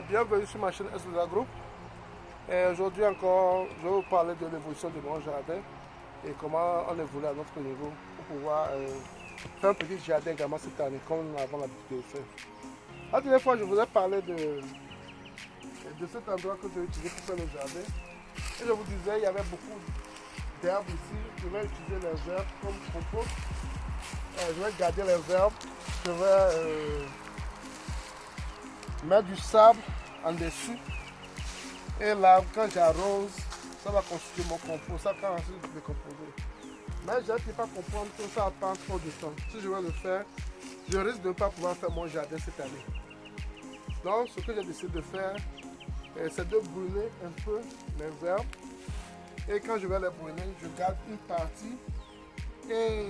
Bienvenue sur ma chaîne SLA Group. Et aujourd'hui encore, je vais vous parler de l'évolution de mon jardin et comment on évolue à notre niveau pour pouvoir faire un petit jardin également cette année, comme nous avons l'habitude de le faire. La dernière fois, je vous ai parlé de cet endroit que j'ai utilisé pour faire le jardin. Et je vous disais, il y avait beaucoup d'herbes ici. Je vais utiliser les herbes comme compost. Je vais garder les herbes. Je vais mettre du sable en dessus. Et là, quand j'arrose, ça va constituer mon compost. Ça va ensuite décomposer. Mais je ne peux pas comprendre que ça prend trop de temps. Si je veux le faire, je risque de ne pas pouvoir faire mon jardin cette année. Donc, ce que j'ai décidé de faire, c'est de brûler un peu les herbes. Et quand je vais les brûler, je garde une partie. Et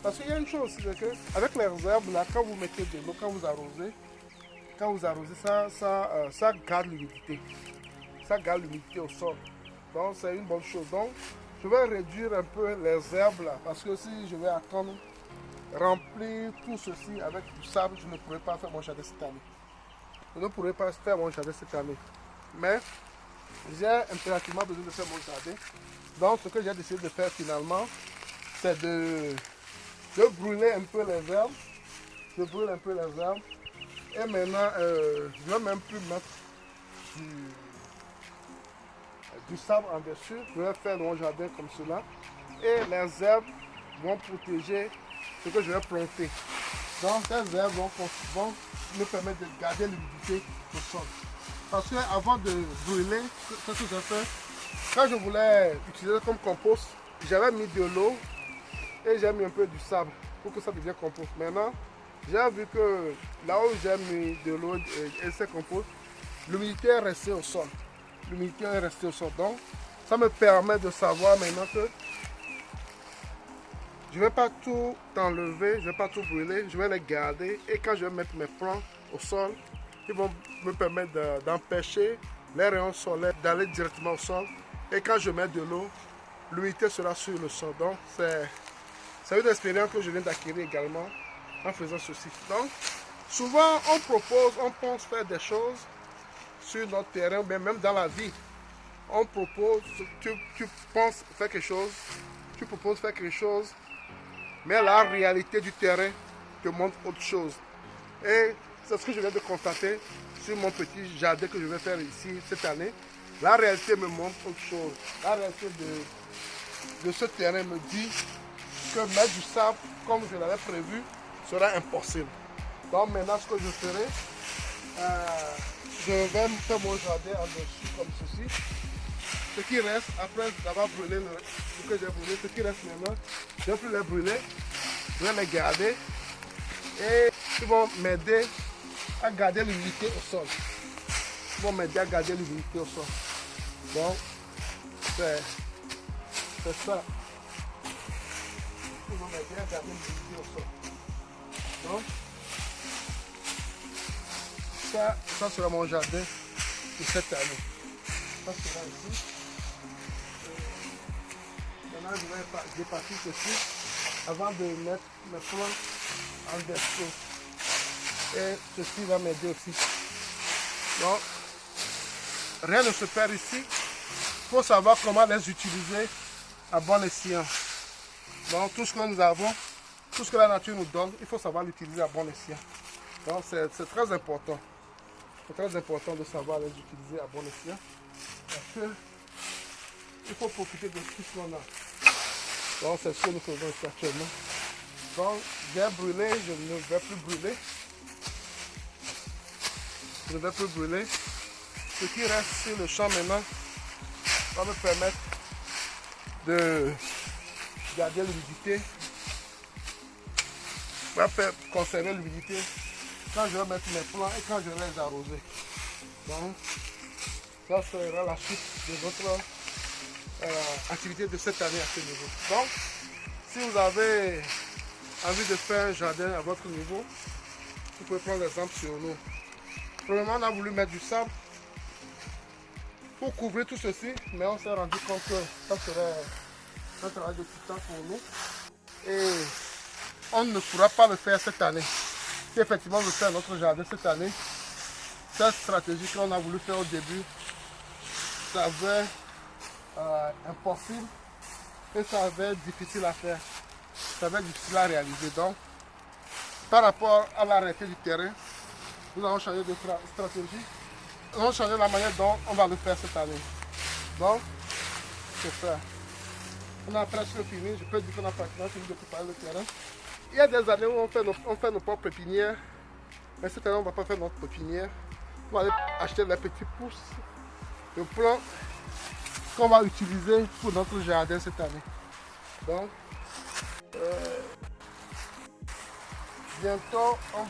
parce qu'il y a une chose, c'est que avec les herbes, là, quand vous mettez de l'eau, quand vous arrosez, ça garde l'humidité. Ça garde l'humidité au sol. Donc c'est une bonne chose. Donc je vais réduire un peu les herbes là. Parce que si je vais attendre remplir tout ceci avec du sable, je ne pourrai pas faire mon jardin cette année. Je ne pourrai pas faire mon jardin cette année. Mais j'ai impérativement besoin de faire mon jardin. Donc ce que j'ai décidé de faire finalement, c'est de brûler un peu les herbes. Je brûle un peu les herbes. Et maintenant, je ne vais même plus mettre du sable en dessus. Je vais faire mon jardin comme cela. Et les herbes vont protéger ce que je vais planter. Donc ces herbes vont me permettre de garder l'humidité au sol. Parce qu'avant de brûler, ce que j'ai fait, quand je voulais utiliser comme compost, j'avais mis de l'eau et j'ai mis un peu du sable pour que ça devienne compost. Maintenant, j'ai vu que là où j'ai mis de l'eau et ce compost, l'humidité est restée au sol. L'humidité est restée au sol. Donc, ça me permet de savoir maintenant que je ne vais pas tout enlever, je ne vais pas tout brûler, je vais les garder. Et quand je vais mettre mes plants au sol, ils vont me permettre d'empêcher les rayons solaires d'aller directement au sol. Et quand je mets de l'eau, l'humidité sera sur le sol. Donc, c'est une expérience que je viens d'acquérir également en faisant ceci. Donc, souvent, on pense faire des choses sur notre terrain, mais même dans la vie. On propose, tu penses faire quelque chose, tu proposes faire quelque chose, mais la réalité du terrain te montre autre chose. Et c'est ce que je viens de constater sur mon petit jardin que je vais faire ici cette année. La réalité me montre autre chose. La réalité de ce terrain me dit que mettre du sable, comme je l'avais prévu, sera impossible. Donc maintenant, ce que je ferai, je vais faire mon jardin en dessus comme ceci. Ce qui reste, après d'avoir brûlé ce que j'ai brûlé, ce qui reste maintenant, je ne vais plus les brûler, je vais les garder et ils vont m'aider à garder l'humidité au sol. Ils vont m'aider à garder l'humidité au sol. Donc, c'est ça. Ils vont m'aider à garder l'humidité au sol. Donc, ça sera mon jardin de cette année. Ça sera ici. Maintenant, je vais départir ceci avant de mettre mes plants en dessous. Et ceci va m'aider aussi. Donc, rien ne se perd ici. Il faut savoir comment les utiliser à bon escient. Donc, tout ce que nous avons, tout ce que la nature nous donne, il faut savoir l'utiliser à bon escient. Donc, c'est très important. C'est très important de savoir les utiliser à bon escient. Parce que il faut profiter de tout ce qu'on a. Donc c'est ce que nous faisons ici actuellement. Donc j'ai brûlé, je ne vais plus brûler. Je ne vais plus brûler. Ce qui reste sur le champ maintenant va me permettre de garder l'humidité. Va faire conserver l'humidité quand je vais mettre mes plants et quand je vais les arroser. Donc ça sera la suite de votre activité de cette année à ce niveau. Donc, si vous avez envie de faire un jardin à votre niveau, vous pouvez prendre l'exemple sur nous. Premièrement, on a voulu mettre du sable pour couvrir tout ceci, mais on s'est rendu compte que ça serait un travail de tout temps pour nous. Et on ne pourra pas le faire cette année. Si effectivement on veut faire notre jardin cette année, cette stratégie qu'on a voulu faire au début, ça avait impossible et ça avait difficile à faire. Ça avait difficile à réaliser. Donc, par rapport à la réalité du terrain, nous avons changé de stratégie. Nous avons changé la manière dont on va le faire cette année. Donc, c'est ça. On a presque fini. Je peux dire qu'on a pratiquement fini de préparer le terrain. Il y a des années où on fait nos propres pépinières. Mais cette année, on ne va pas faire notre pépinière. On va aller acheter les petits pousses de plants qu'on va utiliser pour notre jardin cette année. Donc, bientôt, on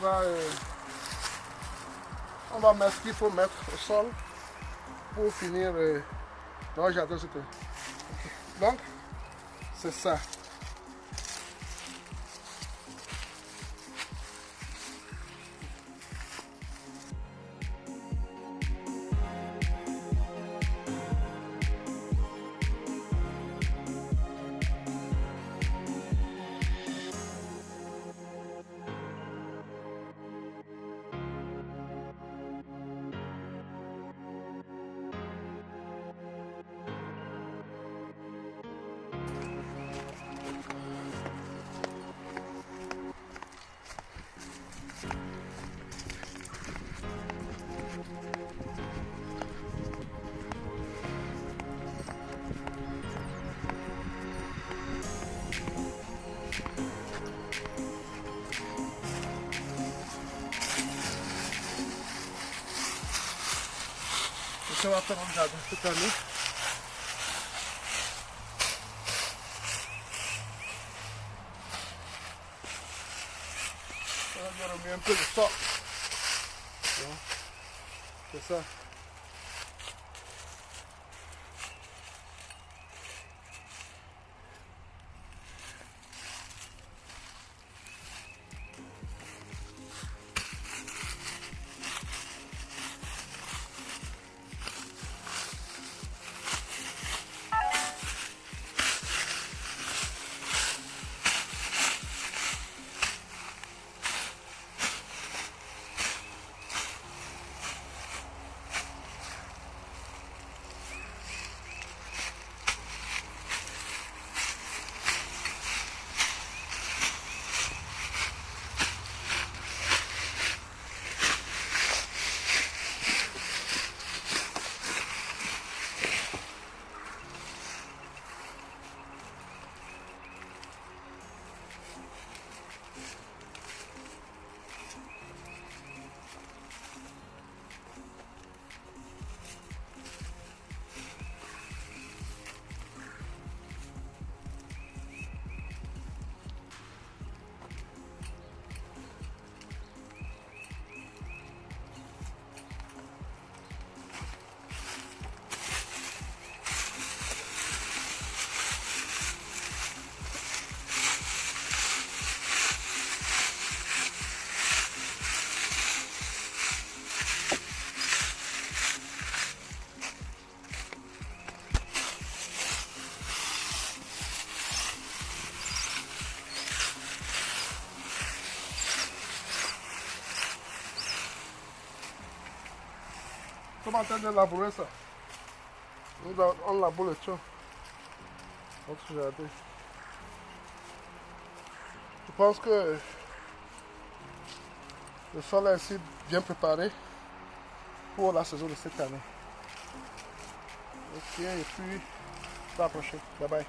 va mettre ce qu'il faut mettre au sol pour finir dans le jardin cette année. Donc, c'est ça. On va faire un jardin cette année. On va remettre un peu de sol. C'est ça. On est en train de labourer ça. On laboure le champ. Notre jardin. Je pense que le sol est ainsi bien préparé pour la saison de cette année. Ok, et puis à la prochaine. Bye bye.